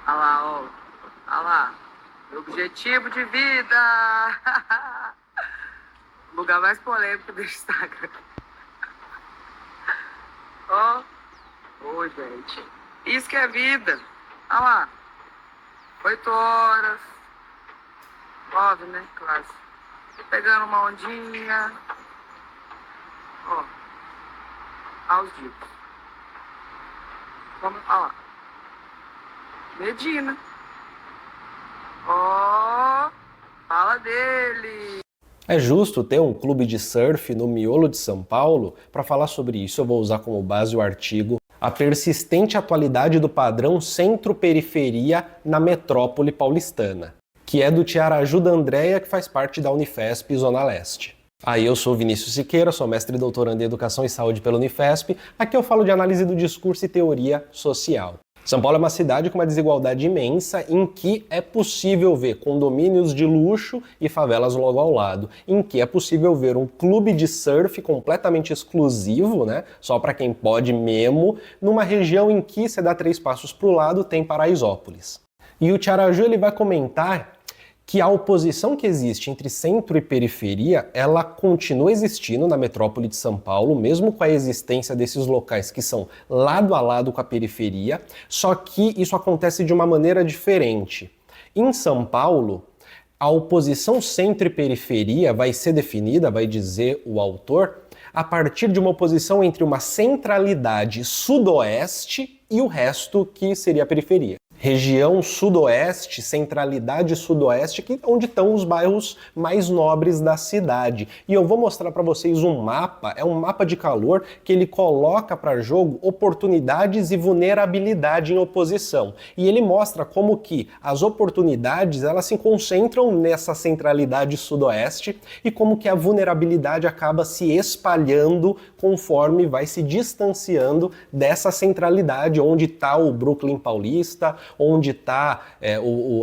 Olha lá, ó. Olha lá. Meu objetivo de vida. Lugar mais polêmico do Instagram. Ó. Ô, gente. Isso que é vida. Olha lá. 8 horas. 9, né? Claro. Pegando uma ondinha. Ó. Aos dias. Vamos, olha lá. Medina. Ó. Fala dele. É justo ter um clube de surf no miolo de São Paulo? Para falar sobre isso, eu vou usar como base o artigo A Persistente Atualidade do Padrão Centro-Periferia na Metrópole Paulistana, que é do Tiaraju da Andréia, que faz parte da Unifesp Zona Leste. Eu sou Vinícius Siqueira, sou mestre e doutorando em Educação e Saúde pela Unifesp. Aqui eu falo de análise do discurso e teoria social. São Paulo é uma cidade com uma desigualdade imensa em que é possível ver condomínios de luxo e favelas logo ao lado, em que é possível ver um clube de surf completamente exclusivo, né, só para quem pode mesmo, numa região em que você dá 3 passos para o lado tem Paraisópolis. E o Tiaraju ele vai comentar que a oposição que existe entre centro e periferia, ela continua existindo na metrópole de São Paulo, mesmo com a existência desses locais que são lado a lado com a periferia, só que isso acontece de uma maneira diferente. Em São Paulo, a oposição centro e periferia vai ser definida, vai dizer o autor, a partir de uma oposição entre uma centralidade sudoeste e o resto que seria a periferia. Região sudoeste, centralidade sudoeste, onde estão os bairros mais nobres da cidade. E eu vou mostrar para vocês um mapa, é um mapa de calor que ele coloca para jogo oportunidades e vulnerabilidade em oposição. E ele mostra como que as oportunidades elas se concentram nessa centralidade sudoeste e como que a vulnerabilidade acaba se espalhando conforme vai se distanciando dessa centralidade onde está o Brooklyn Paulista, onde está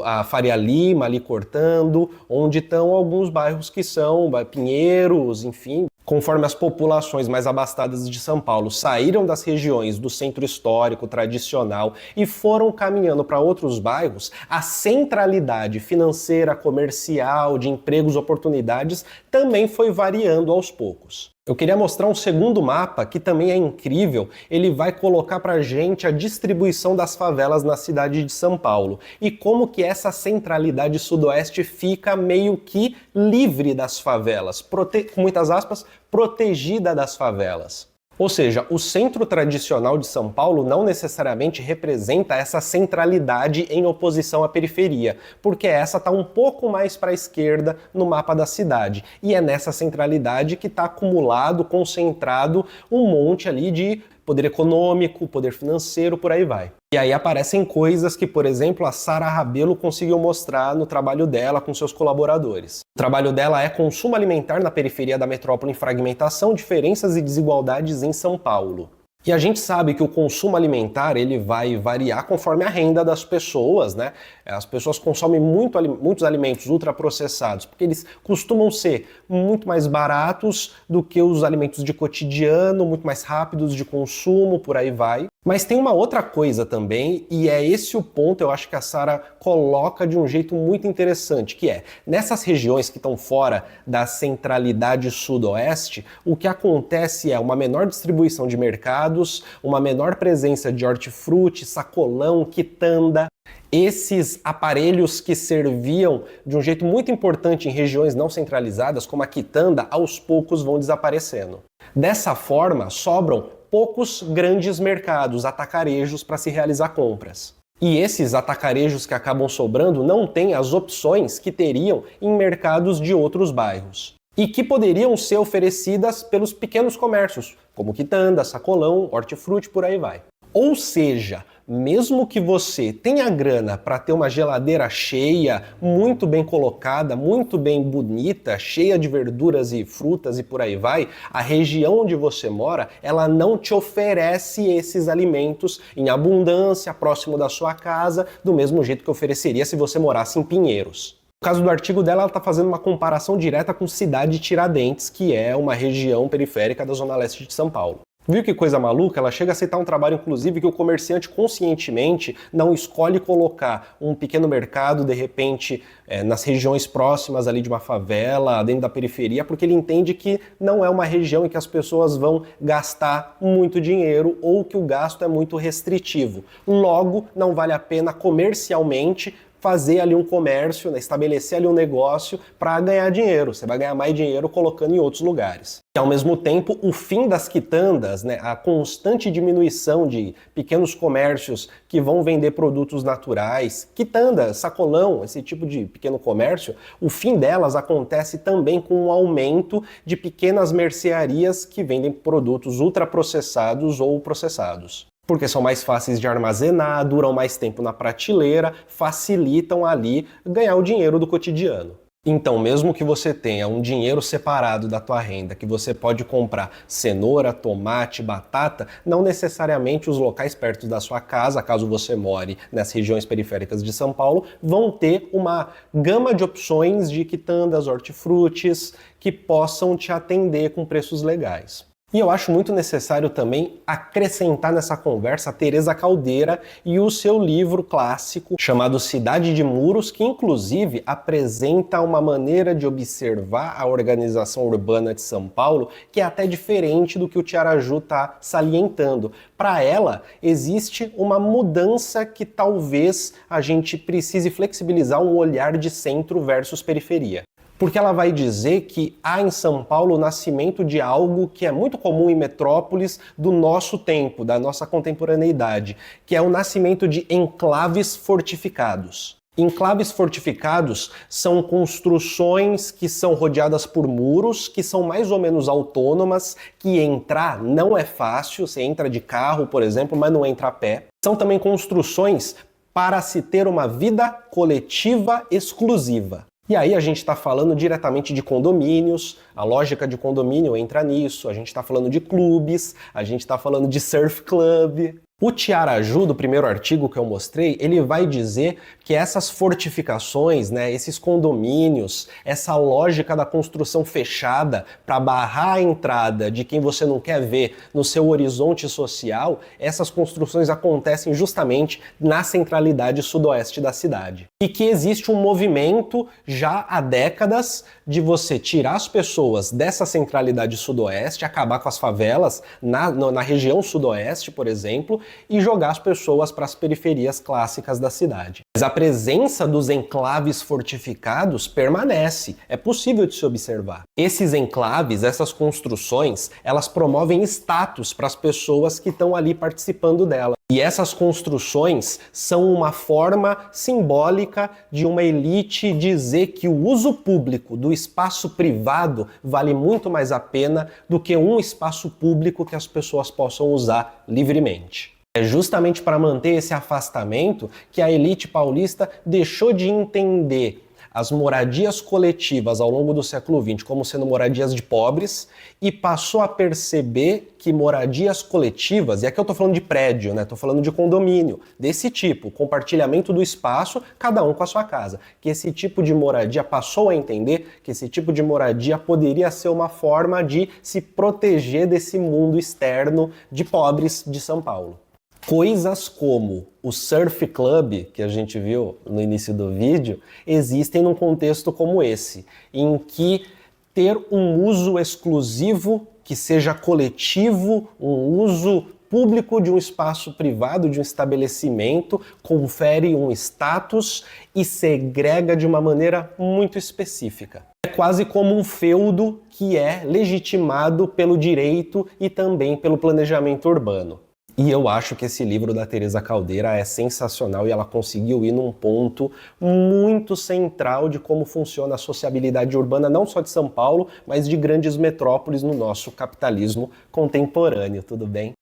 a Faria Lima ali cortando, onde estão alguns bairros que são Pinheiros, enfim. Conforme as populações mais abastadas de São Paulo saíram das regiões do centro histórico tradicional e foram caminhando para outros bairros, a centralidade financeira, comercial, de empregos, oportunidades também foi variando aos poucos. Eu queria mostrar um segundo mapa que também é incrível. Ele vai colocar pra gente a distribuição das favelas na cidade de São Paulo e como que essa centralidade sudoeste fica meio que livre das favelas, com muitas aspas, protegida das favelas. Ou seja, o centro tradicional de São Paulo não necessariamente representa essa centralidade em oposição à periferia, porque essa está um pouco mais para a esquerda no mapa da cidade. E é nessa centralidade que está acumulado, concentrado um monte ali de poder econômico, poder financeiro, por aí vai. E aí aparecem coisas que, por exemplo, a Sara Rabelo conseguiu mostrar no trabalho dela com seus colaboradores. O trabalho dela é Consumo Alimentar na Periferia da Metrópole em Fragmentação, Diferenças e Desigualdades em São Paulo. E a gente sabe que o consumo alimentar ele vai variar conforme a renda das pessoas, né? As pessoas consomem muitos alimentos ultraprocessados, porque eles costumam ser muito mais baratos do que os alimentos de cotidiano, muito mais rápidos de consumo, por aí vai. Mas tem uma outra coisa também, e é esse o ponto, eu acho que a Sara coloca de um jeito muito interessante, que é, nessas regiões que estão fora da centralidade sudoeste, o que acontece é uma menor distribuição de mercados, uma menor presença de hortifruti, sacolão, quitanda. Esses aparelhos que serviam de um jeito muito importante em regiões não centralizadas, como a quitanda, aos poucos vão desaparecendo. Dessa forma, sobram poucos grandes mercados, atacarejos, para se realizar compras. E esses atacarejos que acabam sobrando não têm as opções que teriam em mercados de outros bairros. E que poderiam ser oferecidas pelos pequenos comércios, como quitanda, sacolão, hortifruti, por aí vai. Ou seja, mesmo que você tenha grana para ter uma geladeira cheia, muito bem colocada, muito bem bonita, cheia de verduras e frutas e por aí vai, a região onde você mora, ela não te oferece esses alimentos em abundância, próximo da sua casa, do mesmo jeito que ofereceria se você morasse em Pinheiros. No caso do artigo dela, ela está fazendo uma comparação direta com Cidade Tiradentes, que é uma região periférica da Zona Leste de São Paulo. Viu que coisa maluca? Ela chega a aceitar um trabalho, inclusive, que o comerciante conscientemente não escolhe colocar um pequeno mercado, de repente, nas regiões próximas ali de uma favela, dentro da periferia, porque ele entende que não é uma região em que as pessoas vão gastar muito dinheiro ou que o gasto é muito restritivo. Logo, não vale a pena comercialmente fazer ali um comércio, né, estabelecer ali um negócio para ganhar dinheiro. Você vai ganhar mais dinheiro colocando em outros lugares. E ao mesmo tempo, o fim das quitandas, né, a constante diminuição de pequenos comércios que vão vender produtos naturais, quitanda, sacolão, esse tipo de pequeno comércio, o fim delas acontece também com o aumento de pequenas mercearias que vendem produtos ultraprocessados ou processados. Porque são mais fáceis de armazenar, duram mais tempo na prateleira, facilitam ali ganhar o dinheiro do cotidiano. Então, mesmo que você tenha um dinheiro separado da tua renda, que você pode comprar cenoura, tomate, batata, não necessariamente os locais perto da sua casa, caso você more nas regiões periféricas de São Paulo, vão ter uma gama de opções de quitandas, hortifrutis, que possam te atender com preços legais. E eu acho muito necessário também acrescentar nessa conversa a Teresa Caldeira e o seu livro clássico chamado Cidade de Muros, que inclusive apresenta uma maneira de observar a organização urbana de São Paulo que é até diferente do que o Tiaraju está salientando. Para ela, existe uma mudança que talvez a gente precise flexibilizar um olhar de centro versus periferia. Porque ela vai dizer que há em São Paulo o nascimento de algo que é muito comum em metrópoles do nosso tempo, da nossa contemporaneidade, que é o nascimento de enclaves fortificados. Enclaves fortificados são construções que são rodeadas por muros, que são mais ou menos autônomas, que entrar não é fácil, você entra de carro, por exemplo, mas não entra a pé. São também construções para se ter uma vida coletiva exclusiva. E aí a gente está falando diretamente de condomínios, a lógica de condomínio entra nisso, a gente está falando de clubes, a gente está falando de surf club. O Tiaraju, do primeiro artigo que eu mostrei, ele vai dizer que essas fortificações, né, esses condomínios, essa lógica da construção fechada para barrar a entrada de quem você não quer ver no seu horizonte social, essas construções acontecem justamente na centralidade sudoeste da cidade. E que existe um movimento já há décadas de você tirar as pessoas dessa centralidade sudoeste, acabar com as favelas na região sudoeste, por exemplo, e jogar as pessoas para as periferias clássicas da cidade. Mas a presença dos enclaves fortificados permanece, é possível de se observar. Esses enclaves, essas construções, elas promovem status para as pessoas que estão ali participando dela. E essas construções são uma forma simbólica de uma elite dizer que o uso público do espaço privado vale muito mais a pena do que um espaço público que as pessoas possam usar livremente. É justamente para manter esse afastamento que a elite paulista deixou de entender as moradias coletivas ao longo do século XX como sendo moradias de pobres e passou a perceber que moradias coletivas, e aqui eu estou falando de prédio, né? Estou falando de condomínio, desse tipo, compartilhamento do espaço, cada um com a sua casa, que esse tipo de moradia passou a entender que esse tipo de moradia poderia ser uma forma de se proteger desse mundo externo de pobres de São Paulo. Coisas como o Surf Club, que a gente viu no início do vídeo, existem num contexto como esse, em que ter um uso exclusivo, que seja coletivo, um uso público de um espaço privado, de um estabelecimento, confere um status e segrega de uma maneira muito específica. É quase como um feudo que é legitimado pelo direito e também pelo planejamento urbano. E eu acho que esse livro da Teresa Caldeira é sensacional e ela conseguiu ir num ponto muito central de como funciona a sociabilidade urbana, não só de São Paulo, mas de grandes metrópoles no nosso capitalismo contemporâneo, tudo bem?